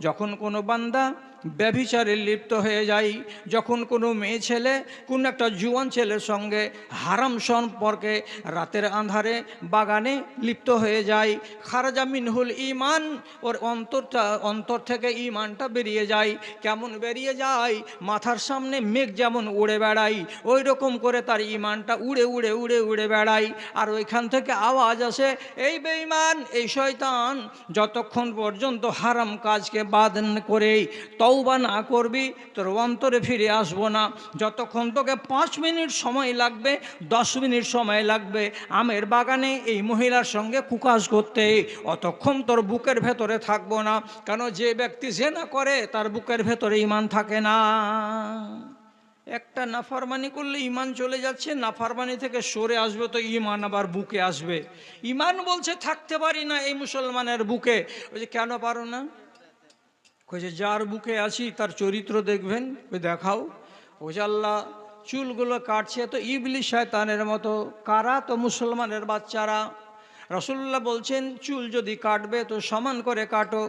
যখন কোনো বান্দা ব্যভিচারে লিপ্ত হয়ে যায়, যখন কোনো মেয়ে ছেলে কোনো একটা জুয়ান ছেলের সঙ্গে হারাম সম্পর্কে রাতের আঁধারে বাগানে লিপ্ত হয়ে যায়, খারাজা মিনহুল ঈমান, ওর অন্তর থেকে ঈমানটা বেরিয়ে যায়। কেমন বেরিয়ে যায়? মাথার সামনে মেঘ যেমন উড়ে বেড়ায়, ওই রকম করে তার ঈমানটা উড়ে উড়ে উড়ে উড়ে বেড়ায়। আর ওইখান থেকে আওয়াজ আসে, এই বেঈমান, এই শয়তান, যতক্ষণ পর্যন্ত হারাম কাজকে বাদ করে তওবা না করবি তোর অন্তরে ফিরে আসবো না। যতক্ষণ তোকে 5 মিনিট সময় লাগবে, 10 মিনিট সময় লাগবে আমের বাগানে এই মহিলার সঙ্গে কুকাজ করতে, অতক্ষণ তোর বুকের ভেতরে থাকবো না। কেন? যে ব্যক্তি জিনা করে তার বুকের ভেতরে ঈমান থাকে না। একটা নাফরমানি করলে ঈমান চলে যাচ্ছে, নাফরমানি থেকে সরে আসবে তো ঈমান আবার বুকে আসবে। ঈমান বলছে থাকতে পারি না এই মুসলমানের বুকে। ওই যে কেন পারো না? যে যার বুকে আছি তার চরিত্র দেখবেন, ওই দেখাও। ও যে আল্লাহ চুলগুলো কাটছে তো ইবলিশ শয়তানের মতো। কারা? তো মুসলমানের বাচ্চারা। রাসূলুল্লাহ বলছেন চুল যদি কাটবে তো সমান করে কাটো,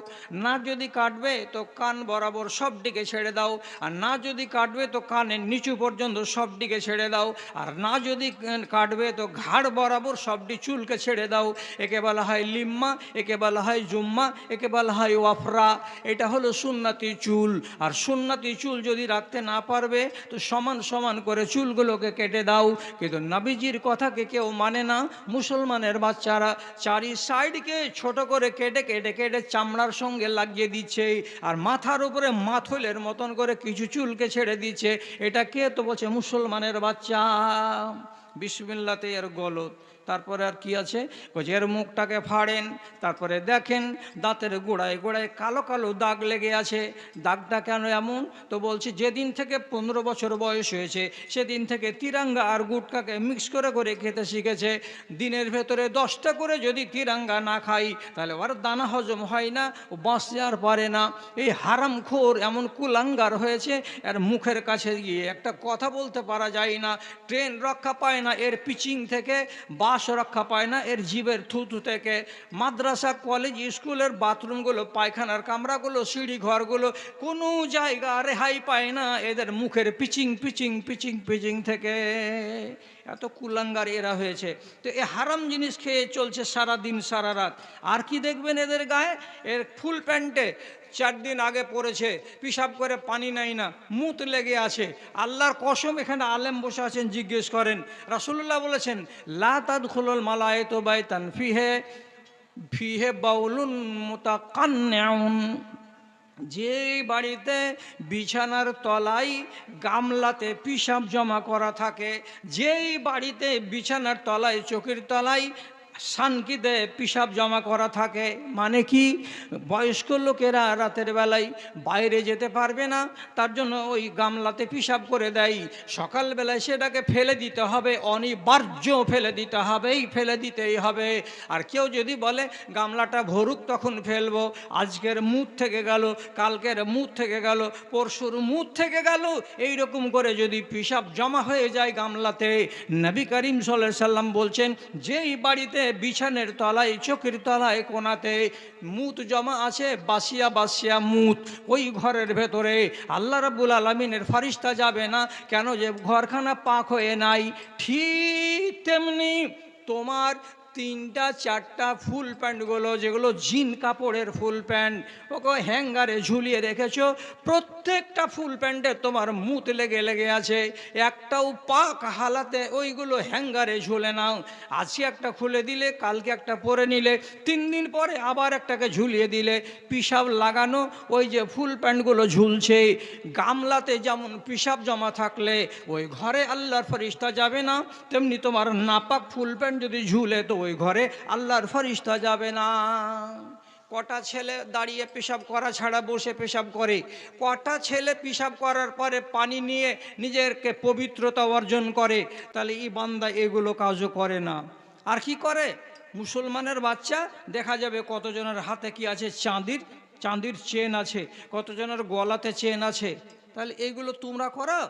না যদি কাটবে তো কান বরাবর সব দিকে ছেড়ে দাও, আর না যদি কাটবে তো কানের নিচু পর্যন্ত সব দিকে ছেড়ে দাও, আর না যদি কাটবে তো ঘাড় বরাবর সবটি চুলকে ছেড়ে দাও। একে বলা হয় লিম্মা, একে বলা হয় জুম্মা, একে বলা হয় ওয়াফরা। এটা হলো সুন্নতি চুল। আর সুন্নতি চুল যদি রাখতে না পারবে তো সমান সমান করে চুলগুলোকে কেটে দাও। কিন্তু নবীজির কথাকে কেউ মানে না। মুসলমানের বাচ্চারা চারি সাইডকে ছোট করে কেটে কেটে কেটে চামড়ার সঙ্গে লাগিয়ে দিচ্ছে, আর মাথার উপরে মাথলের মতন করে কিছু চুলকে ছেড়ে দিচ্ছে। এটা কে? তো বলছে মুসলমানের বাচ্চা। বিসমিল্লাতে এর গলত। তারপরে আর কি আছে? এর মুখটাকে ফাড়েন, তারপরে দেখেন দাঁতের গোড়ায় গোড়ায় কালো কালো দাগ লেগে আছে। দাগটা কেন এমন? তো বলছি যেদিন থেকে 15 বছর বয়স হয়েছে সেদিন থেকে তিরাঙ্গা আর গুটকাকে মিক্স করে করে খেতে শিখেছে। দিনের ভেতরে 10টা করে যদি তিরাঙ্গা না খাই তাহলে ওর দানা হজম হয় না, ও বাঁচতে আর পারে না। এই হারামখোর এমন কুলাঙ্গার হয়েছে, এর মুখের কাছে গিয়ে একটা কথা বলতে পারা যায় না। ট্রেন রক্ষা পায় না এর পিচিং থেকে, বাস রক্ষা পায় না এর জিভের থুতু থেকে। মাদ্রাসা, কলেজ, স্কুলের বাথরুমগুলো, পায়খানার কামরাগুলো, সিঁড়ি ঘরগুলো, কোনো জায়গা রেহাই পায় না এদের মুখের পিচিং পিচিং পিচিং পিচিং থেকে। এত কুলাঙ্গার এরা হয়েছে। তো এ হারাম জিনিস খেয়ে চলছে সারা দিন সারা রাত। আর কি দেখবেন এদের গায়ে? এর ফুল প্যান্টে 4 দিন আগে পড়েছে, পিসাব করে পানি নাই না, মুত লেগে আছে। আল্লাহর কসম, এখানে আলেম বসে আছেন, জিজ্ঞেস করেন। রাসূলুল্লাহ বলেছেন লা তাদখুলুল মালায়েতু বাইতান ফিহে ফিহে বাউলুন মুতাকান্নিউন। যে বাড়িতে বিছানার তলায় গামলাতে পিসাব জমা করা থাকে, যেই বাড়িতে বিছানার তলায় চৌকির তলায় সানকিতে পিসাব জমা করা থাকে, মানে কি? বয়স্ক লোকেরা রাতের বেলায় বাইরে যেতে পারবে না, তার জন্য ওই গামলাতে পিসাব করে দেয়। সকালবেলায় সেটাকে ফেলে দিতে হবে, অনিবার্য ফেলে দিতে হবেই, ফেলে দিতেই হবে। আর কেউ যদি বলে গামলাটা ভরুক তখন ফেলবো, আজকের মুখ থেকে গেল, কালকের মুখ থেকে গেল, পরশুর মুখ থেকে গেল, এই রকম করে যদি পিসাব জমা হয়ে যায় গামলাতে, নবী করিম সাল্লাল্লাহু আলাইহি সাল্লাম বলছেন যেই বাড়িতে বিছানের তলায় চোখের তলায় কোনাতে মুত জমা আছে, বাসিয়া বাসিয়া মুত, ওই ঘরের ভেতরে আল্লাহ রাব্বুল আলামিনের ফারিস্তা যাবে না। কেন? যে ঘরখানা পাক হয়ে নাই। ঠিক তেমনি তোমার 3টা 4টা ফুল প্যান্টগুলো, যেগুলো জিন কাপড়ের ফুল প্যান্ট, ওকে হ্যাঙ্গারে ঝুলিয়ে রেখেছো, প্রত্যেকটা ফুল প্যান্টে তোমার মুত লেগে লেগে আছে। একটাও পাক হালাতে ওইগুলো হ্যাঙ্গারে ঝুলে নাও। আজকে একটা খুলে দিলে, কালকে একটা পরে নিলে, 3 দিন পরে আবার একটাকে ঝুলিয়ে দিলে, পিসাব লাগানো ওই যে ফুল প্যান্টগুলো ঝুলছে। গামলাতে যেমন পিসাব জমা থাকলে ওই ঘরে আল্লাহর ফেরেশতা যাবে না, তেমনি তোমার নাপাক ফুল প্যান্ট যদি ঝুলে তো ওই ঘরে আল্লাহর ফেরেশতা যাবে না। কটা ছেলে দাঁড়িয়ে পেশাব করা ছাড়া বসে পেশাব করে? কটা ছেলে পেশাব করার পরে পানি নিয়ে নিজেকে পবিত্রতা অর্জন করে? তাহলে এই বান্দা এগুলো কাজও করে না। আর কি করে? মুসলমানের বাচ্চা দেখা যাবে কতজনের হাতে কি আছে, চাঁদির চেন আছে, কতজনের গলাতে চেন আছে। তাহলে এইগুলো তোমরা করো?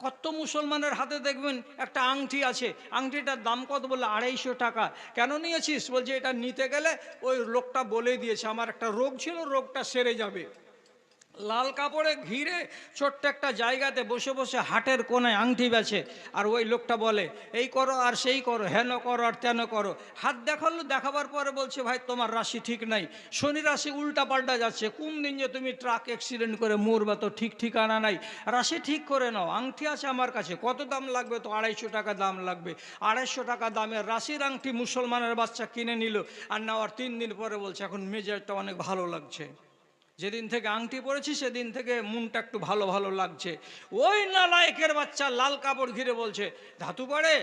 কত মুসলমানের হাতে দেখবেন একটা আংটি আছে, আংটিটার দাম কত? বলে 250 টাকা। কেন নিয়েছিস? বলছে এটা নিতে গেলে ওই লোকটা বলে দিয়েছে আমার একটা রোগ ছিল, রোগটা সেরে যাবে। লাল কাপড়ে ঘিরে ছোট্ট একটা জায়গাতে বসে বসে হাটের কোণায় আংটি বেচে। আর ওই লোকটা বলে এই করো আর সেই করো, হেন করো আর তেন করো। হাত দেখালো, দেখাবার পরে বলছে ভাই তোমার রাশি ঠিক নাই, শনি রাশি উল্টা পাল্টা যাচ্ছে, কোন দিন যে তুমি ট্রাক অ্যাক্সিডেন্ট করে মরবা তো ঠিক ঠিকানা নাই, রাশি ঠিক করে নাও। আংটি আছে আমার কাছে, কত দাম লাগবে? তো 250 টাকা দাম লাগবে। 250 টাকা দামের রাশির আংটি মুসলমানের বাচ্চা কিনে নিল, আর নেওয়ার 3 দিন পরে বলছে এখন মেজাজটা অনেক ভালো লাগছে, যেদিন থেকে আংটি পরেছি সেদিন থেকে মনটা একটু ভালো ভালো লাগছে। ওই নালায়েকের বাচ্চা লাল কাপড় ঘিরে বলছে ধাতু পড়ে,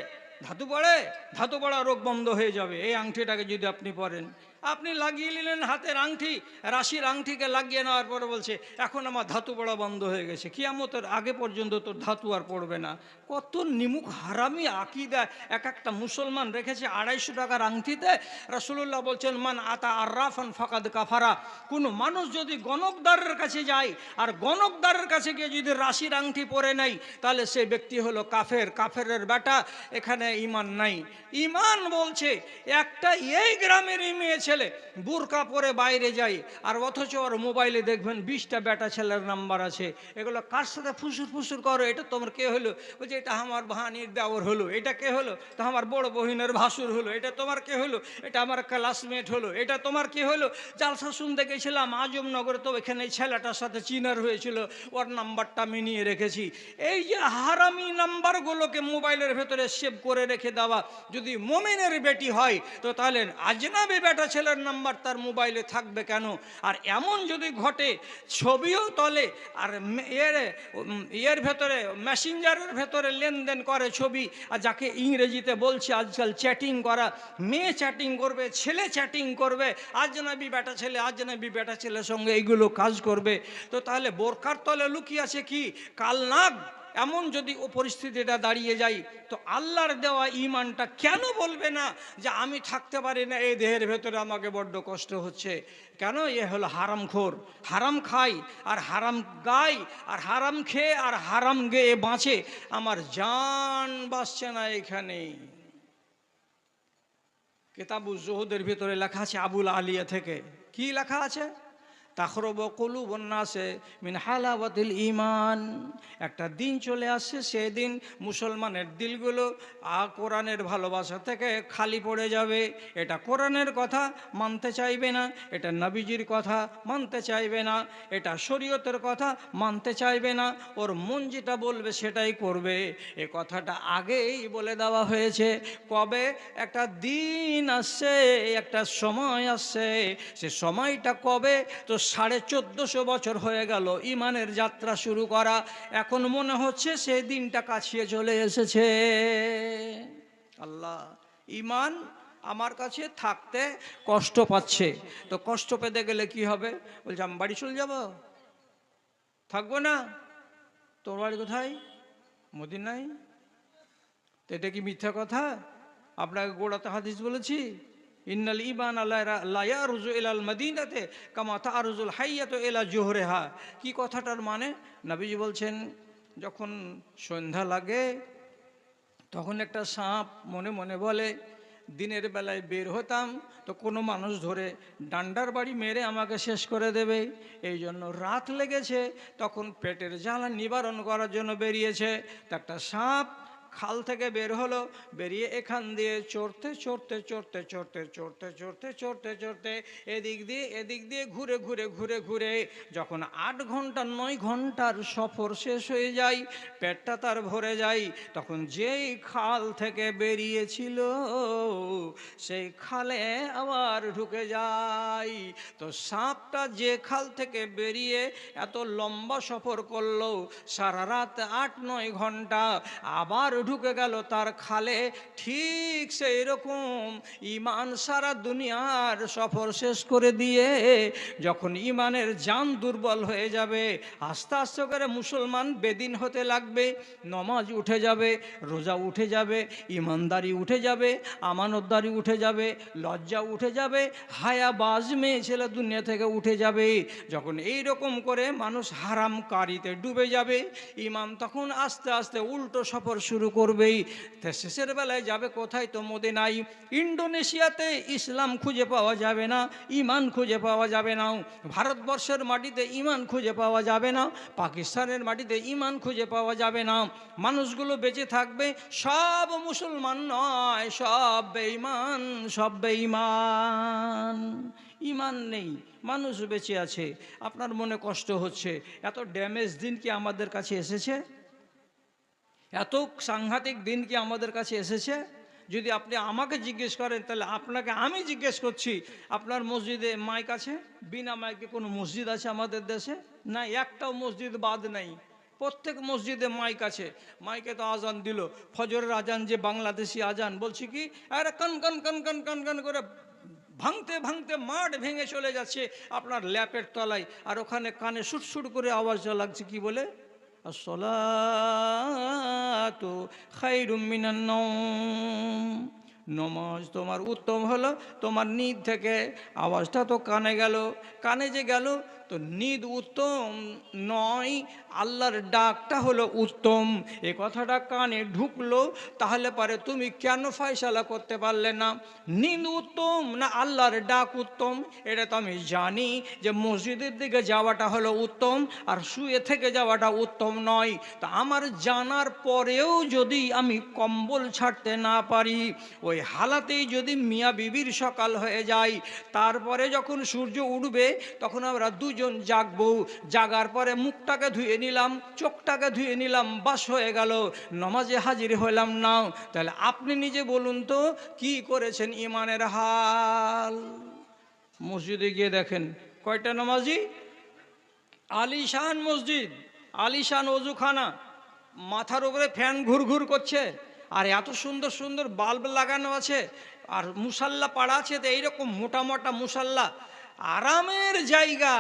ধাতু পড়ে, ধাতু পড়া রোগ বন্ধ হয়ে যাবে এই আংটিটাকে যদি আপনি পরেন। আপনি লাগিয়ে নিলেন হাতের আংটি, রাশির আংটিকে লাগিয়ে নেওয়ার পরে বলছে এখন আমার ধাতু পড়া বন্ধ হয়ে গেছে, কিয়ামতের আগে পর্যন্ত তোর ধাতু আর পড়বে না। কত নিমুখ হারামি আকিদা এক একটা মুসলমান রেখেছে 250 টাকার আংটিতে। রাসূলুল্লাহ বলছেন মান আতা আররাফান ফাকাদ কাফারা। কোনো মানুষ যদি গণকদারের কাছে যায় আর গণকদারের কাছে গিয়ে যদি রাশির আংটি পরে নেয় তাহলে সে ব্যক্তি হলো কাফের, কাফেরের বেটা। এখানে ঈমান নাই। ঈমান বলছে একটা এই গ্রামের মেয়ে ছেলে বুরকা পরে বাইরে যায়, আর অথচ ওর মোবাইলে দেখবেন 20টা বেটা ছেলের নাম্বার আছে। এগুলো কার সাথে ফুসুর ফুসুর করো, এটা তোমার কে হলো? বলছে এটা আমার ভানির দেওর হলো। এটা কে হলো? তো আমার বড় বহিনের ভাসুর হলো। এটা তোমার কে হলো? এটা আমার ক্লাসমেট হলো। এটা তোমার কে হলো? জালসা শুনতে গেছিলাম আজমনগরে, তো এখানে ছেলেটার সাথে চিনার হয়েছিল, ওর নাম্বারটা আমি নিয়ে রেখেছি। এই যে হারামি নাম্বারগুলোকে মোবাইলের ভেতরে সেভ করে রেখে দেওয়া, যদি মোমেনের বেটি হয় তো তাহলে আজনাবি বেটা ছেলের নাম্বার তার মোবাইলে থাকবে কেন? আর এমন যদি ঘটে ছবিও তোলে আর এর ভেতরে মেসেঞ্জারের ভেতরে লেনদেন করে ছবি, আর যাকে ইংরেজিতে বলছে আজকাল চ্যাটিং করা, মেয়ে চ্যাটিং করবে, ছেলে চ্যাটিং করবে, আজনাবি বেটা ছেলে আজনাবি বেটা ছেলের সঙ্গে এইগুলো কাজ করবে, তো তাহলে বোরকার তলে লুকিয়ে আছে কি কালনাগ? এমন যদি ও পরিস্থিতিটা দাঁড়িয়ে যায় তো আল্লাহর দেওয়া ঈমানটা কেন বলবে না যে আমি থাকতে পারি না এই দেহের ভেতরে, আমাকে বড্ড কষ্ট হচ্ছে? কেন? এ হলো হারামখোর, হারাম খাই আর হারাম গাই আর হারাম খেয়ে আর হারাম গেয়ে বাঁচে, আমার জান বাঁচছে না এখানে। কিতাবুজ জুহুদের ভিতরে লেখা আছে আবুল আলিয়া থেকে, কি লেখা আছে? তাখরব কুলুবুন নাসে মিন হালাওয়াতিল ঈমান। একটা দিন চলে আসছে, সেই দিন মুসলমানের দিলগুলো কোরআনের ভালোবাসা থেকে খালি পড়ে যাবে। এটা কোরআনের কথা মানতে চাইবে না, এটা নবীজির কথা মানতে চাইবে না, এটা শরীয়তের কথা মানতে চাইবে না, ওর মন যেটা বলবে সেটাই করবে। এ কথাটা আগেই বলে দেওয়া হয়েছে। কবে? একটা দিন আসছে, একটা সময় আসছে। সে সময়টা কবে? তো 1450 বছর হয়ে গেল ইমানের যাত্রা শুরু করা, এখন মনে হচ্ছে সেই দিনটা কাছিয়ে চলে এসেছে। আল্লাহ, ইমান আমার কাছে থাকতে কষ্ট পাচ্ছে, তো কষ্ট পেতে গেলে কি হবে? বলছে আমি বাড়ি চলে যাব, থাকবো না। তোর বাড়ি কোথায়? মদিনায়। তো এটা কি মিথ্যা কথা? আপনাকে গোড়াতে হাদিস বলেছি, ইন্নাল ঈমান লা ইয়ারজু ইলাল মদিনাতে কামা তারজুল হাইয়াতু ইলা জুহরিহা। কি কথাটার মানে? নবীজি বলছেন যখন সন্ধ্যা লাগে তখন একটা সাপ মনে মনে বলে দিনের বেলায় বের হতাম তো কোনো মানুষ ধরে ডান্ডার বাড়ি মেরে আমাকে শেষ করে দেবে, এই জন্য রাত লেগেছে, তখন পেটের জ্বালা নিবারণ করার জন্য বেরিয়েছে। তো একটা সাপ খাল থেকে বের হলো, বেরিয়ে এখান দিয়ে চড়তে চড়তে চড়তে চড়তে চড়তে চড়তে চড়তে চড়তে এদিক দিয়ে ঘুরে ঘুরে ঘুরে ঘুরে যখন 8 ঘন্টা 9 ঘন্টার সফর শেষ হয়ে যায়, পেটটা তার ভরে যায়, তখন যেই খাল থেকে বেরিয়েছিল সেই খালে আবার ঢুকে যায়। তো সাপটা যে খাল থেকে বেরিয়ে এত লম্বা সফর করলো, সারা রাত 8-9 ঘন্টা, আবার ঢুকে গেল তার খালে, ঠিক সেই রকম ঈমান সারা দুনিয়ার সফর শেষ করে দিয়ে যখন ঈমানের জান দুর্বল হয়ে যাবে, আস্তে আস্তে করে মুসলমান বেদিন হতে লাগবে, নমাজ উঠে যাবে, রোজা উঠে যাবে, ঈমানদারি উঠে যাবে, আমানতদারি উঠে যাবে, লজ্জা উঠে যাবে, হায়াবাজ মেয়ে ছেলে দুনিয়া থেকে উঠে যাবে। যখন এই রকম করে মানুষ হারামকারীতে ডুবে যাবে, ঈমান তখন আস্তে আস্তে উল্টো সফর শুরু শুরু করবেই, তা শেষের বেলায় যাবে কোথায়? তো মদিনায়। ইন্ডোনেশিয়াতে ইসলাম খুঁজে পাওয়া যাবে না, ইমান খুঁজে পাওয়া যাবে না। ভারতবর্ষের মাটিতে ইমান খুঁজে পাওয়া যাবে না, পাকিস্তানের মাটিতে ইমান খুঁজে পাওয়া যাবে না। মানুষগুলো বেঁচে থাকবে, সব মুসলমান নয়, সব বেঈমান, সব বেঈমান। ইমান নেই, মানুষ বেঁচে আছে। আপনার মনে কষ্ট হচ্ছে, এত ড্যামেজ দিন কি আমাদের কাছে এসেছে? এত সাংঘাতিক দিন কি আমাদের কাছে এসেছে? যদি আপনি আমাকে জিজ্ঞেস করেন, তাহলে আপনাকে আমি জিজ্ঞেস করছি, আপনার মসজিদে মাইক আছে? বিনা মাইকে কোনো মসজিদ আছে আমাদের দেশে? না, একটাও মসজিদ বাদ নেই, প্রত্যেক মসজিদে মাইক আছে। মাইকে তো আজান দিল, ফজরের আজান, যে বাংলাদেশি আজান, বলছি কি, আরে কন কন কন কন কন কন করে ভাঙতে ভাঙতে মাঠ ভেঙে চলে যাচ্ছে আপনার ল্যাপের তলায়, আর ওখানে কানে সুটসুট করে আওয়াজ লাগছে, কি বলে? আসসালাতু খায়রুম মিনান নওম। নমাজ তোমার উত্তম হলো তোমার নিদ থেকে। আওয়াজটা তো কানে গেল, কানে যে গেল, তো নিদ উত্তম নয়, আল্লাহর ডাকটা হলো উত্তম। এ কথাটা কানে ঢুকলো, তাহলে পারে তুমি কেন ফয়সালা করতে পারলে না নিদ উত্তম না আল্লাহর ডাক উত্তম? এটা তো আমি জানি যে মসজিদের দিকে যাওয়াটা হলো উত্তম, আর শুয়ে থেকে যাওয়াটা উত্তম নয়। তা আমার জানার পরেও যদি আমি কম্বল ছাড়তে না পারি, ওই হালাতেই যদি মিয়া বিবির সকাল হয়ে যায়, তারপরে যখন সূর্য উঠবে তখন আমরা দুজন জাগবো। জাগার পরে মুখটাকে ধুয়ে নিলাম, চোখটাকে ধুয়ে নিলাম, বাস হয়ে গেল, নমাজে হাজির হলাম না। তাহলে আপনি নিজে বলুন তো, কি করেছেন ইমানের হাল? মসজিদে গিয়ে দেখেন কয়টা নামাজি, আলিশান মসজিদ, আলিশান অজুখানা, মাথার উপরে ফ্যান ঘুরঘুর করছে, আর এত সুন্দর সুন্দর বাল্ব লাগানো আছে, আর মুসাল্লা পাড়া আছে, তো এইরকম মোটা মোটা মুসাল্লা, আরামের জায়গা।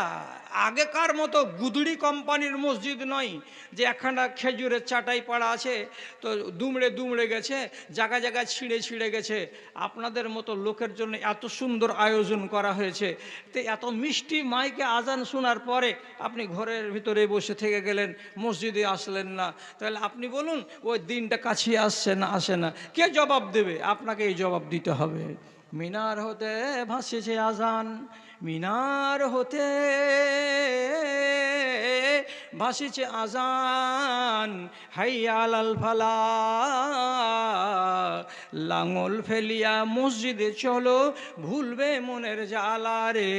আগেকার মতো গুদড়ি কোম্পানির মসজিদ নয়, যে একখানা খেজুরের চাটাই পাড়া আছে, তো দুমড়ে দুমড়ে গেছে, জায়গা জায়গায় ছিঁড়ে ছিঁড়ে গেছে। আপনাদের মতো লোকের জন্য এত সুন্দর আয়োজন করা হয়েছে, তো এত মিষ্টি মাইকে আজান শোনার পরে আপনি ঘরের ভিতরে বসে থেকে গেলেন, মসজিদে আসলেন না। তাহলে আপনি বলুন, ওই দিনটা কাছে আসছে না আসে না? কে জবাব দেবে? আপনাকে এই জবাব দিতে হবে। মিনার হতে ভাসিছে আজান, মিনার হতে ভাসিছে আজান, হাইয়া আলাল ফালাহ। লাঙল ফেলিয়া মসজিদে চলো, ভুলবে মনের জ্বালা রে,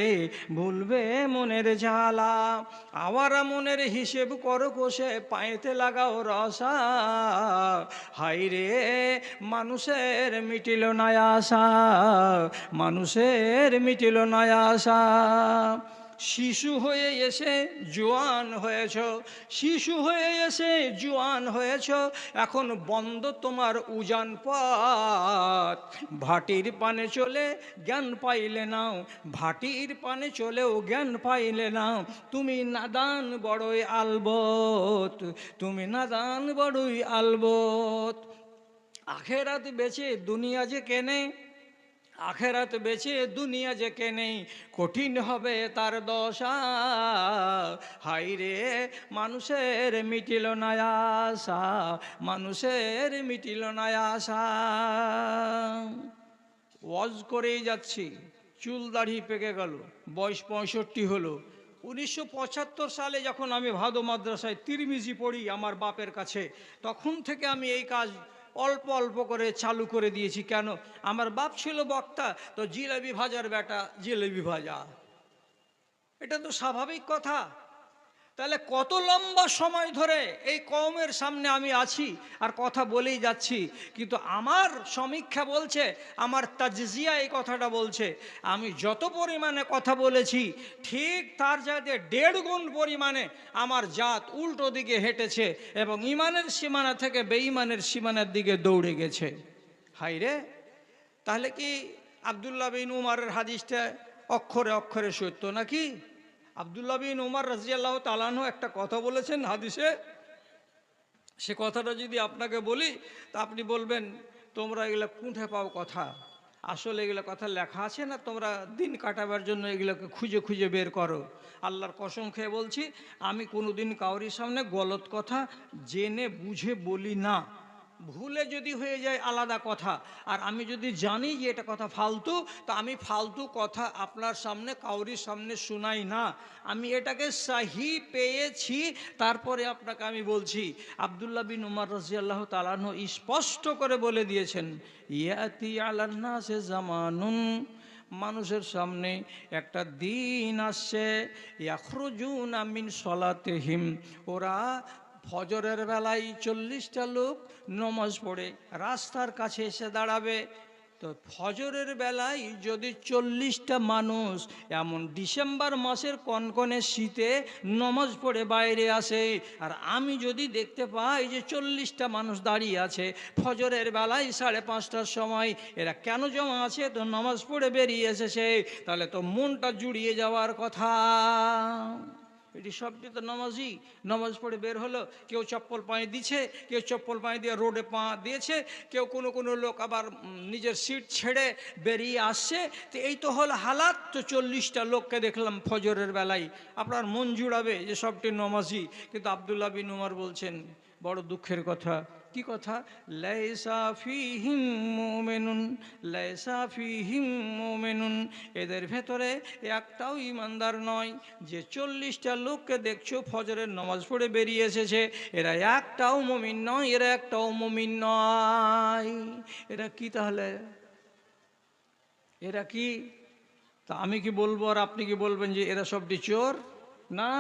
ভুলবে মনের জ্বালা। আওয়ারা মনের হিসেব করো কষে, পায়েতে লাগাও রসা। হাই রে মানুষের মিটিল না আশা, মানুষের মিটিল না আশা। শিশু হয়ে এসে জোয়ান হয়েছ, শিশু হয়ে এসে জোয়ান হয়েছ, এখন বন্ধ তোমার উজান পথ। ভাটির পানে চলে জ্ঞান পাইলে নাও, ভাটির পানে চলেও জ্ঞান পাইলে নাও। তুমি নাদান বড়ই আলবত, তুমি নাদান বড়ই আলবত। আখেরাত বেচে দুনিয়া যে কেনে, আখেরাত বেচে দুনিয়া যে কেনে, কঠিন হবে তার দশা। হাই রে মানুষের মিটিল না আশা, মানুষের মিটিল না আশা। ওয়াজ করেই যাচ্ছি, চুল দাড়ি পেকে গেল, বয়স 65 হলো। 1975 সালে যখন আমি ভাদো মাদ্রাসায় তিরমিজি পড়ি আমার বাপের কাছে, তখন থেকে আমি এই কাজ অল্প অল্প করে চালু করে দিয়েছি। কেন? আমার বাপ ছিল বক্তা, তো জিলেবি ভাজার বেটা জিলেবি ভাজা, এটা তো স্বাভাবিক কথা। তাহলে কত লম্বা সময় ধরে এই কওমের সামনে আমি আছি আর কথা বলেই যাচ্ছি, কিন্তু আমার সমীক্ষা বলছে, আমার তাজজিয়া এই কথাটা বলছে, আমি যত পরিমাণে কথা বলেছি ঠিক তার জায়গায় 1.5 গুণ পরিমাণে আমার জাত উল্টো দিকে হেঁটেছে এবং ইমানের সীমানা থেকে বেঈমানের সীমানার দিকে দৌড়ে গেছে। হাই রে, তাহলে কি আব্দুল্লাহ বিন উমারের হাদিসটা অক্ষরে অক্ষরে সত্য নাকি? আব্দুল্লাহ বিন উমর রাদিয়াল্লাহু তাআলা আনহু একটা কথা বলেছেন হাদিসে, সে কথাটা যদি আপনাকে বলি তা আপনি বলবেন তোমরা এগুলো কোথা পাও কথা? আসলে এগুলো কথা লেখা আছে না তোমরা দিন কাটাবার জন্য এগুলোকে খুঁজে খুঁজে বের করো? আল্লাহর কসম খেয়ে বলছি, আমি কোনো দিন কাউরির সামনে গলত কথা জেনে বুঝে বলি না। ভুলে যদি হয়ে যায় আলাদা কথা, আর আমি যদি জানি যে এটা কথা ফালতু, তা আমি ফালতু কথা আপনার সামনে কাউরির সামনে শোনাই না। আমি এটাকে সাহি পেয়েছি, তারপরে আপনাকে আমি বলছি। আব্দুল্লাহ বিন উমর রাদিয়াল্লাহু তাআলা আনহু স্পষ্ট করে বলে দিয়েছেন, ইয়াতি আলান নাসে জামানুন, মানুষের সামনে একটা দিন আসছে, ইয়াখরুজুনা মিন সলাতিহিম, ওরা ফজরের বেলায় 40টা লোক নমাজ পড়ে রাস্তার কাছে এসে দাঁড়াবে। তো ফজরের বেলায় যদি 40টা মানুষ এমন ডিসেম্বর মাসের কনকনে শীতে নমাজ পড়ে বাইরে আসে, আর আমি যদি দেখতে পাই যে 40টা মানুষ দাঁড়িয়ে আছে ফজরের বেলায় 5:30টার সময়, এরা কেন জমা আছে? তো নমাজ পড়ে বেরিয়ে এসেছে, তাহলে তো মনটা জুড়িয়ে যাওয়ার কথা। এটি সবটি তো নামাজি, নামাজ পড়ে বের হলো, কেউ চপ্পল পায়ে দিচ্ছে, কেউ চপ্পল পায়ে দিয়ে রোডে পা দিয়েছে, কেউ কোনো লোক আবার নিজের সিট ছেড়ে বেরিয়ে আসছে। তো এই তো হল হালাত। তো 40টা লোককে দেখলাম ফজরের বেলায়, আপনার মন জুড়াবে যে সবটি নামাজি। কিন্তু আব্দুল্লাহ বিন উমর বলছেন, বড় দুঃখের কথা। কি কথা? লাইসা ফিহিম মুমিনুন, লাইসা ফিহিম মুমিনুন, এদের ভেতরে একটাও ইমানদার নয়। যে 40টা লোককে দেখছো ফজরের নামাজ পড়ে বেরিয়ে এসেছে, এরা একটাও মুমিন নয়, এরা একটাও মুমিন নয়। এরা কি তাহলে? এরা কি? তা আমি কি বলবো আর আপনি কি বলবেন যে এরা সবটি চোর? না,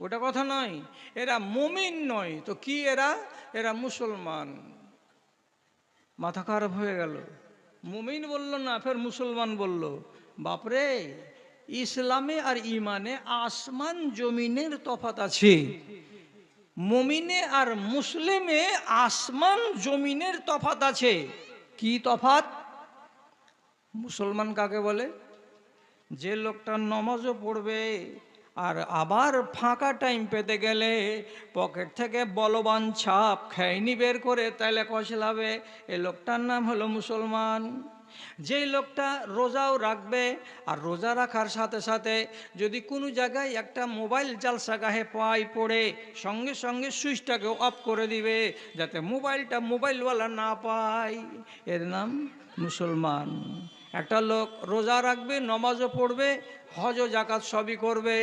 ওটা কথা নয়। এরা মুমিন নয় তো কি এরা? এরা মুসলমান। মাথা খারাপ হয়ে গেল। মুমিন বলল না, ফের মুসলমান বলল। বাপরে, ইসলামে আর ইমানে আসমান জমিনের তফাত আছে। মুমিনে আর মুসলিমে আসমান জমিনের তফাত আছে। কি তফাত? মুসলমান কাকে বলে? যে লোকটা নমাজও পড়বে, আর আবার ফাঁকা টাইম পেতে গেলে পকেট থেকে বলবান ছাপ খেয়নি বের করে তাইলে কষলাবে, এ লোকটার নাম হলো মুসলমান। যেই লোকটা রোজাও রাখবে, আর রোজা রাখার সাথে সাথে যদি কোনো জায়গায় একটা মোবাইল জালসাগাহে পাই পড়ে, সঙ্গে সঙ্গে সুইচটাকে অফ করে দিবে যাতে মোবাইলওয়ালা না পায়, এর নাম মুসলমান। একটা লোক রোজা রাখবে, নমাজও পড়বে, হজ ও জাকাত সবই করবে,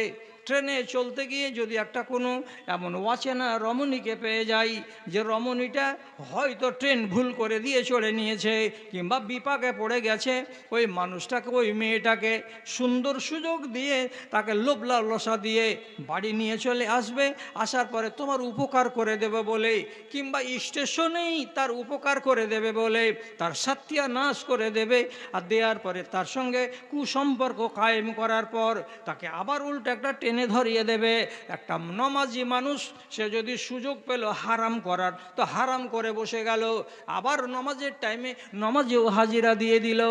ট্রেনে চলতে গিয়ে যদি একটা কোনো এমন অচেনা রমণীকে পেয়ে যাই, যে রমণীটা হয়তো ট্রেন ভুল করে দিয়ে চড়ে নিয়েছে কিংবা বিপাকে পড়ে গেছে, ওই মানুষটাকে, ওই মেয়েটাকে সুন্দর সুযোগ দিয়ে তাকে লোভ লালসা দিয়ে বাড়ি নিয়ে চলে আসবে। আসার পরে তোমার উপকার করে দেবে বলে, কিংবা স্টেশনেই তার উপকার করে দেবে বলে তার সত্যানাশ করে দেবে, আর দেওয়ার পরে তার সঙ্গে কুসম্পর্ক কায়েম করার পর তাকে আবার উল্টো একটা টেনে ধরিয়ে দেবে। একটা নমাজি মানুষ সে যদি সুযোগ পেল হারাম করার, তো হারাম করে বসে গেল, আবার নমাজের টাইমে নমাজেও হাজিরা দিয়ে দিল।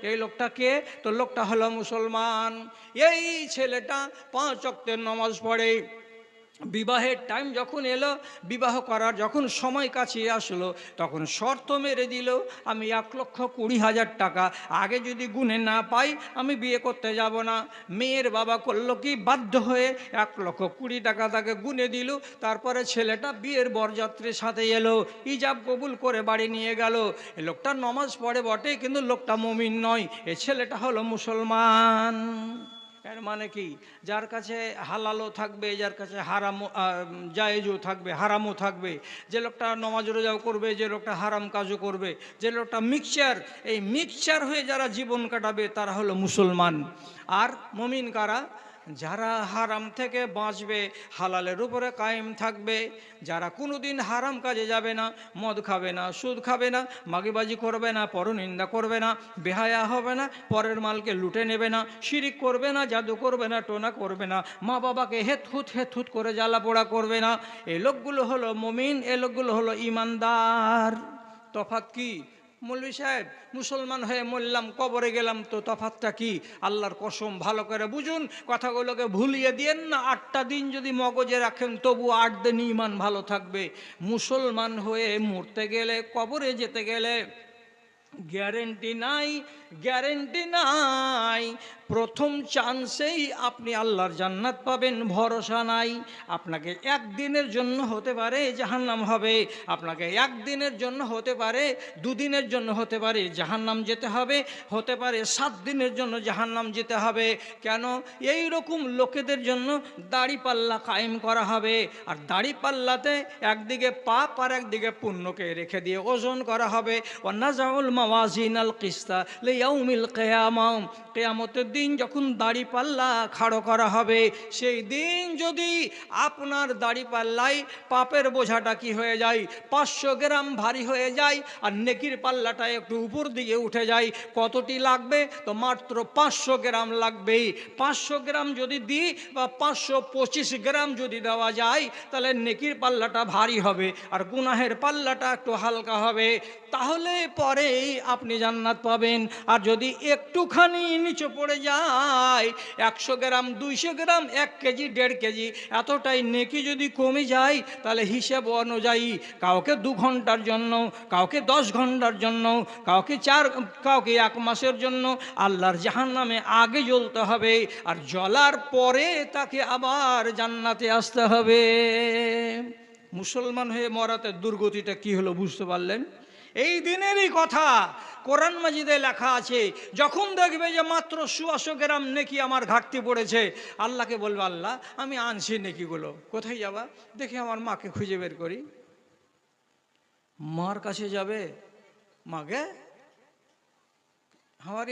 এই লোকটা কে? তো লোকটা হলো মুসলমান। এই ছেলেটা 5 ওয়াক্তের নমাজ পড়ে, বিবাহের টাইম যখন এলো, বিবাহ করার যখন সময় কাছে আসলো, তখন শর্ত মেরে দিল, আমি 1,20,000 টাকা আগে যদি গুনে না পাই আমি বিয়ে করতে যাব না। মেয়ের বাবা করলো কি, বাধ্য হয়ে 1,20,000 টাকা তাকে গুনে দিল। তারপরে ছেলেটা বিয়ের বরযাত্রীর সাথে এলো, ইজাব কবুল করে বাড়ি নিয়ে গেল। এ লোকটা নমাজ পড়ে বটে, কিন্তু লোকটা মুমিন নয়। এ ছেলেটা হলো মুসলমান। এর মানে কি? যার কাছে হালালও থাকবে, যার কাছে হারামও জায়েজও থাকবে, হারামও থাকবে। যে লোকটা নমাজ রোজাও করবে, যে লোকটা হারাম কাজও করবে, যে লোকটা এই মিক্সচার হয়ে যারা জীবন কাটাবে তারা হলো মুসলমান। আর মুমিন কারা? যারা হারাম থেকে বাঁচবে, হালালের উপরে কায়েম থাকবে, যারা কোনো দিন হারাম কাজে যাবে না, মদ খাবে না, সুদ খাবে না, মাগিবাজি করবে না, পরনিন্দা করবে না, বেহায়া হবে না, পরের মালকে লুটে নেবে না, শিরিক করবে না, জাদু করবে না, টোনা করবে না, মা বাবাকে হেথুত করে জ্বালা পোড়া করবে না। এই লোকগুলো হলো মুমিন, এই লোকগুলো হলো ইমানদার। তফাৎ কি? মৌলভী সাহেব, মুসলমান হয়ে মরলাম, কবরে গেলাম, তো তফাৎটা কি? আল্লাহর কসম ভালো করে বুঝুন, কথাগুলোকে ভুলিয়ে দিয়েন না। 8টা দিন যদি মগজে রাখেন তবু 8 দিন ঈমান ভালো থাকবে। মুসলমান হয়ে মরতে গেলে, কবরে যেতে গেলে গ্যারেন্টি নাই, গ্যারেন্টি নাই। প্রথম চান্সেই আপনি আল্লাহর জান্নাত পাবেন ভরসা নাই। আপনাকে একদিনের জন্য হতে পারে জাহান্নাম হবে, আপনাকে একদিনের জন্য হতে পারে, দুদিনের জন্য হতে পারে জাহান্নাম যেতে হবে, হতে পারে 7 দিনের জন্য জাহান্নাম যেতে হবে। কেন? এই রকম লোকেদের জন্য দাড়িপাল্লা কায়েম করা হবে, আর দাড়িপাল্লাতে একদিকে পাপ আর একদিকে পুণ্যকে রেখে দিয়ে ওজন করা হবে। ওয়ানাজাউল মাওয়াজিনাল কিসতা লিয়াউমিল কিয়ামা, কিয়ামতের দিন যখন দাড়িপাল্লা খাড়ো করা হবে, সেই দিন যদি আপনার দাড়িপাল্লায় পাপের বোঝাটা কি হয়ে যায়, 500 গ্রাম ভারী হয়ে যায়, আর নেকির পাল্লাটা একটু উপর দিকে উঠে যায়, কতটি লাগবে? তো মাত্র 500 গ্রাম লাগবেই। 500 গ্রাম যদি দিই বা 525 গ্রাম যদি দেওয়া যায়, তাহলে নেকির পাল্লাটা ভারী হবে আর গুনাহের পাল্লাটা একটু হালকা হবে। তাহলে পরেই আপনি জান্নাত পাবেন। আর যদি একটুখানি নিচে পড়ে যায়, 100 গ্রাম, 200 গ্রাম, 1 কেজি, 1.5 কেজি, এতটাই নেকি যদি কমে যায়, তাহলে হিসেব অনুযায়ী কাউকে 2 ঘন্টার জন্য, কাউকে 10 ঘন্টার জন্য, কাউকে 1 মাসের জন্য আল্লাহর জাহান্নামে আগে জ্বলতে হবে, আর জ্বলার পরে তাকে আবার জান্নাতে আসতে হবে। মুসলমান হয়ে মরাতে দুর্গতিটা কি হলো বুঝতে পারলেন? এই দিনেরই কথা কোরআন মাজিদে লেখা আছে। যখন দেখবে যে মাত্র 100 গ্রাম নেকি আমার ঘাটতি পড়েছে, আল্লাহকে বলবে, আল্লাহ আমি আনছি নেকিগুলো, কোথায় যাবা? দেখি আমার মাকে খুঁজে বের করি। মার কাছে যাবে, মাকে আমার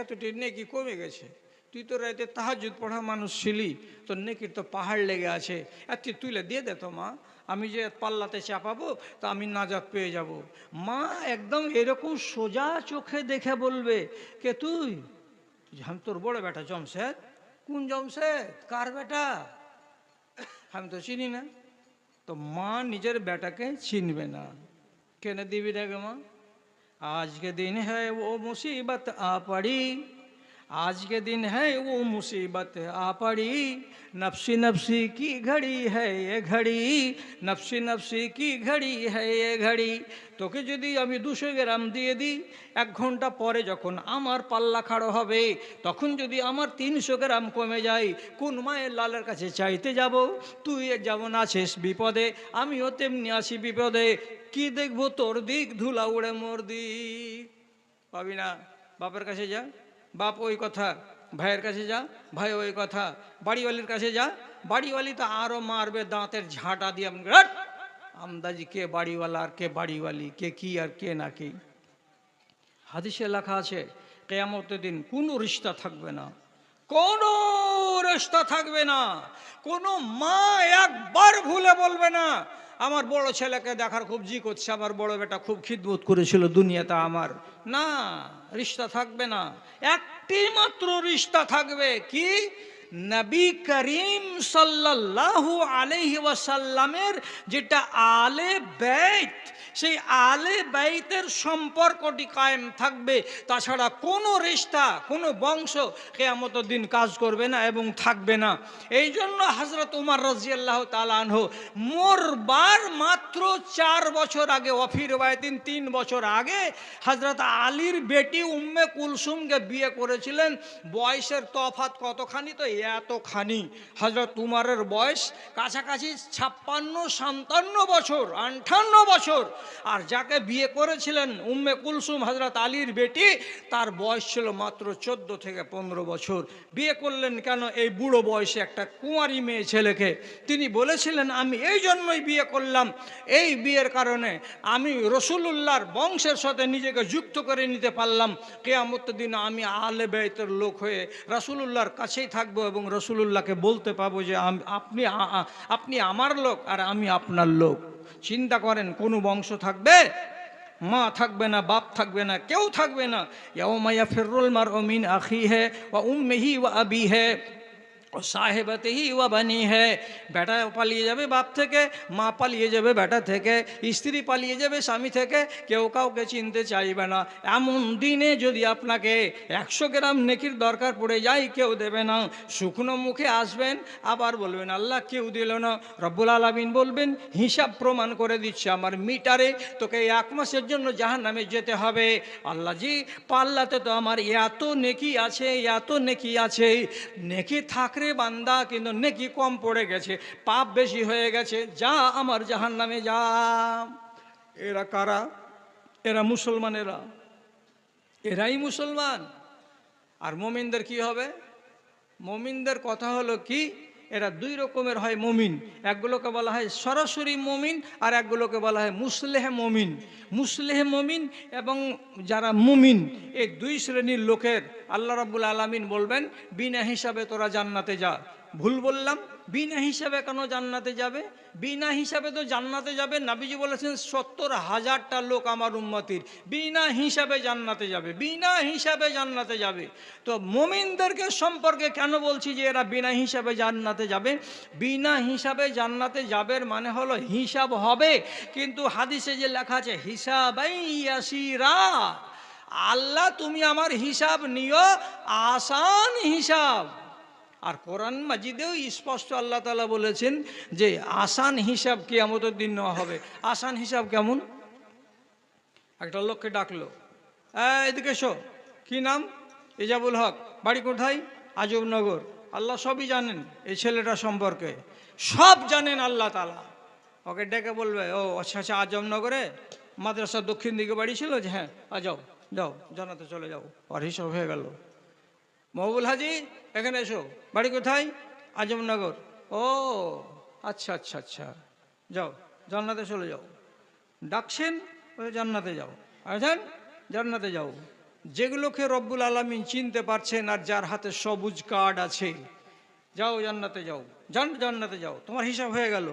এতটি নেকি কমে গেছে, তুই তো রাতে তাহাজ্জুদ পড়া মানুষ ছিলি, তোর নেকির তো পাহাড় লেগে আছে, তুই তুলে দিয়ে দে তো মা, আমি যে পাল্লাতে চাপাবো তা আমি নাজাত পেয়ে যাব। মা একদম এরকম সোজা চোখে দেখে বলবে, কে তুই? আমি তোর বড় বেটা জমশেদ। কোন জমশেদ? কার বেটা? আমি তো চিনি না। তো মা নিজের বেটাকে চিনবে না। কেন দিবি না মা? आज के दिन है वो मुसीबत आ पड़ी, आज के दिन है वो मुसीबत आ पड़ी, नफसी नफसी की घड़ी है ये घड़ी, नफसी नफसी की घड़ी है ये घड़ी। তোকে যদি আমি 200 গ্রাম দিয়ে দিই, 1 ঘন্টা পরে যখন আমার পাল্লা খাড়ো হবে, তখন যদি আমার 300 গ্রাম কমে যায়, কোন মায়ের লালের কাছে চাইতে যাব? তুই যেমন আছিস বিপদে, আমিও তেমনি আছি বিপদে। কি দেখবো তোর দিক, ধুলা উড়ে মোর দিক। পাবি না? বাপের কাছে যা, বাপ ওই কথা, ভাইয়ের কাছে যা, ভাই ওই কথা, বাড়িওয়ালির কাছে যা, বাড়িওয়ালি তো আরও মারবে দাঁতের ঝাঁটা দিয়ে। আমদাজি কে বাড়িওয়ালা আর কে বাড়িওয়ালি, কে কি আর কে না কি। হাদিসে লেখা আছে কিয়ামতের দিন কোনো রিশতা থাকবে না, কোনো রিশতা থাকবে না। কোনো মা একবার ভুলে বলবে না, আমার বড় ছেলেকে দেখার খুব জি করছে, আমার বড় বেটা খুব খিদমত করেছিল দুনিয়াতে আমার। না, রিশতা থাকবে না। একটি মাত্র রিশতা থাকবে, কি? নবী করিম সাল্লাল্লাহু আলাইহি ওয়াসাল্লামের যেটা আলে বাইত, সেই আলে বাইতের সম্পর্কটি কায়েম থাকবে। তাছাড়া কোনো রিশতা, কোনো বংশ কিয়ামতের দিন কাজ করবে না এবং থাকবে না। এই জন্য হযরত উমর রাদিয়াল্লাহু তাআলা আনহু মরবার মাত্র 4 বছর আগে, ওয়াফি রিওয়ায়াতিন 3 বছর আগে, হযরত আলীর বেটি উম্মে কুলসুমকে বিয়ে করেছিলেন। বয়সের তফাৎ কতখানি? তো এতখানি। হযরত উমরের বয়স কাছাকাছি 56-57 বছর, 58 বছর। আর যাকে বিয়ে করেছিলেন উম্মে কুলসুম, হযরত আলীর বেটি, তার বয়স ছিল মাত্র 14 থেকে 15 বছর। বিয়ে করলেন কেন এই বুড়ো বয়সে একটা কুঁয়ারি মেয়ে ছেলেকে? তিনি বলেছিলেন, আমি এই জন্যই বিয়ে করলাম, এই বিয়ের কারণে আমি রাসূলুল্লাহর বংশের সাথে নিজেকে যুক্ত করে নিতে পারলাম। কিয়ামতের দিন আমি আহলে বাইতের লোক হয়ে রাসূলুল্লাহর কাছেই থাকবো এবং রাসূলুল্লাহকে বলতে পাবো যে আপনি আমার লোক আর আমি আপনার লোক। চিন্তা করেন, কোনো বংশ থাকবে? মা থাকবে না, বাপ থাকবে না, কেউ থাকবে না। ইয়াউমা ইয়াফিরুল মারউ মিন আখিহি ওয়া উম্মিহি ওয়া আবিহি ও সাহেবাতেহি ওয়া বানি হে, বেটা পালিয়ে যাবে বাপ থেকে, মা পালিয়ে যাবে বেটা থেকে, স্ত্রী পালিয়ে যাবে স্বামী থেকে, কেউ কাউকে চিনতে চাইবে না। এমন দিনে যদি আপনাকে 100 গ্রাম নেকির দরকার পড়ে যায়, কেউ দেবে না। শুকনো মুখে আসবেন, আবার বলবেন আল্লাহ কেউ দিল না। রব্বুল আলামিন বলবেন হিসাব প্রমাণ করে দিচ্ছে আমার মিটারে, তোকে 1 মাসের জন্য জাহান্নামে যেতে হবে। আল্লাহ জি, পাল্লাতে তো আমার এত নেকি আছে, এত নেকি আছে, নেকি থাকলে বান্দা কিন্তু নেকি কম পড়ে গেছে, পাপ বেশি হয়ে গেছে, যা আমার জাহান্নামে যা। এরা কারা? এরা মুসলমানেরা, এরাই মুসলমান। আর মুমিনদের কি হবে? মুমিনদের কথা হলো কি, এরা 2 রকমের হয় মুমিন। একগুলোকে বলা হয় সরাসরি মুমিন, আর একগুলোকে বলা হয় মুসলেহ মুমিন। মুসলেহ মুমিন এবং যারা মুমিন, এই 2 শ্রেণীর লোকের আল্লাহ রাব্বুল আলামিন বলবেন বিনা হিসাবে তোরা জান্নাতে যা। ভুল বললাম, বিনা হিসাবে কেন জান্নাতে যাবে? বিনা হিসাবে তো জান্নাতে যাবে, নবীজি বলেছেন 70,000টা লোক আমার উম্মতির বিনা হিসাবে জান্নাতে যাবে, বিনা হিসাবে জান্নাতে যাবে। তো মুমিনদেরকে সম্পর্কে কেন বলছি যে এরা বিনা হিসাবে জান্নাতে যাবে? বিনা হিসাবে জান্নাতে যাবের মানে হলো হিসাব হবে, কিন্তু হাদিসে যে লেখা আছে হিসাবাই ইয়াসিরা, আল্লাহ তুমি আমার হিসাব নিও, আসান হিসাব। আর কোরআন মাজিদেও স্পষ্ট আল্লাহ তাআলা বলেছেন যে আসান হিসাব কিয়ামতের দিন নেওয়া হবে। আসান হিসাব কেমন? একটা লোককে ডাকলো, এদিকে এসো। কি নাম? এজাবুল হক। বাড়ি কোথায়? আজবনগর। আল্লাহ সবই জানেন এই ছেলেটা সম্পর্কে, সব জানেন আল্লাহ তাআলা। ওকে ডেকে বলবে, ও আচ্ছা আচ্ছা, আজমনগরে মাদ্রাসার দক্ষিণ দিকে বাড়ি ছিল, যে হ্যাঁ, যাও যাও জানাতে চলে যাও। আর হিসাব হয়ে গেল। মহবুল হাজি, এখানে এসো। বাড়ি কোথায়? আজমনগর। ও আচ্ছা আচ্ছা আচ্ছা, যাও জান্নাতে চলে যাও। ডাকছেন, জান্নাতে যাও। আছেন, জান্নাতে যাও। যেগুলোকে রব্বুল আলামিন চিনতে পারছেন আর যার হাতে সবুজ কার্ড আছে, যাও জান্নাতে যাও, জান্নাতে যাও, তোমার হিসাব হয়ে গেল।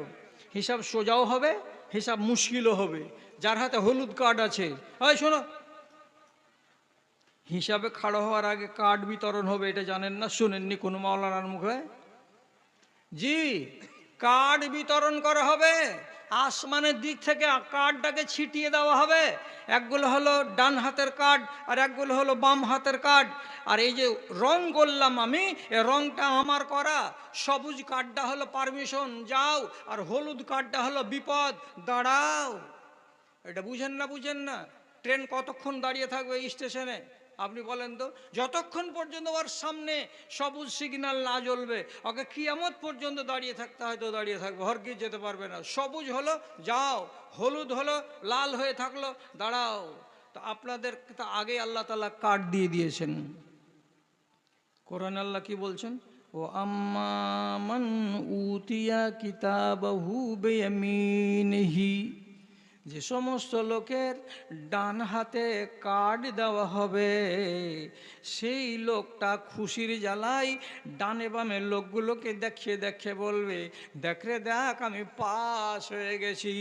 হিসাব সোজাও হবে, হিসাব মুশকিলও হবে। যার হাতে হলুদ কার্ড আছে, ওই শোনো, হিসাবে খাড়া হওয়ার আগে কার্ড বিতরণ হবে, এটা জানেন না? শুনেননি কোনো মাওলানার মুখে? জি, কার্ড বিতরণ করা হবে। আসমানের দিক থেকে কার্ডটাকে ছিটিয়ে দেওয়া হবে। একগুলো হলো ডান হাতের কার্ড, আর একগুলো হলো বাম হাতের কার্ড। আর এই যে রং করলাম আমি, এ রংটা আমার করা। সবুজ কার্ডটা হলো পারমিশন, যাও। আর হলুদ কার্ডটা হলো বিপদ, দাঁড়াও। এটা বুঝেন না? বুঝেন না? ট্রেন কতক্ষণ দাঁড়িয়ে থাকবে স্টেশনে? আপনি বলেন তো। যতক্ষণ পর্যন্ত ওর সামনে সবুজ সিগন্যাল না জ্বলবে, ওকে কিয়ামত পর্যন্ত দাঁড়িয়ে থাকতে হয়তো দাঁড়িয়ে থাকবে, হরগিজ যেতে পারবে না। সবুজ হলো যাও, হলুদ হলো, লাল হয়ে থাকলো দাঁড়াও। তো আপনাদের তো আগে আল্লাহ তাআলা কার্ড দিয়ে দিয়েছেন। কোরআন আল্লাহ কি বলছেন? ও আম্মা মান উতিয়া কিতাবাহু বিয়ামিনিহি, যে সমস্ত লোকের ডান হাতে কার্ড দেওয়া হবে, সেই লোকটা খুশির জ্বালাই ডানে বামে লোকগুলোকে দেখিয়ে দেখিয়ে বলবে, দেখ রে দেখ আমি পাস হয়ে গেছি,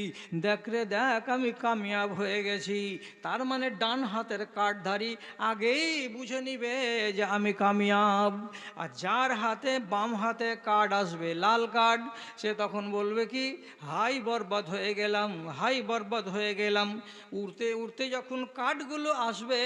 দেখ রে দেখ আমি কামিয়াব হয়ে গেছি। তার মানে ডান হাতের কার্ডধারী আগেই বুঝে নিবে যে আমি কামিয়াব। আর যার হাতে বাম হাতে কার্ড আসবে, লাল কার্ড, সে তখন বলবে কি, হাই বরবাদ হয়ে গেলাম, হাই বরবাদ হয়ে গেলাম। উড়তে উড়তে যখন কার্ডগুলো আসবে,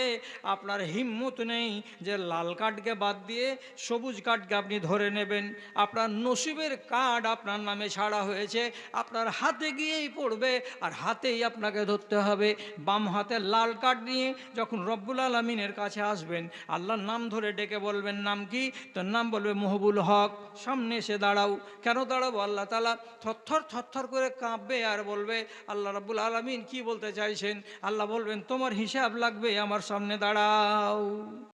আপনার হিম্মত নেই যে লাল কার্ডকে বাদ দিয়ে সবুজ কার্ডকে আপনি ধরে নেবেন। আপনার নসিবের কার্ড আপনার নামে ছাড়া হয়েছে, আপনার হাতে গিয়েই পড়বে, আর হাতেই আপনাকে ধরতে হবে। বাম হাতে লাল কার্ড নিয়ে যখন রব্বুল আলামিনের কাছে আসবেন, আল্লাহর নাম ধরে ডেকে বলবেন, নাম কি? তোর নাম বলবে মহবুল হক। সামনে এসে দাঁড়াও। কেন দাঁড়াবো? আল্লাহ তাআলা থরথর থরথর করে কাঁপবে আর বলবে, আল্লাহ রাব্বুল আলামিন কি বলতে চাইছেন? আল্লাহ বলবেন, তোমার হিসাব লাগবে, আমার সামনে দাঁড়াও।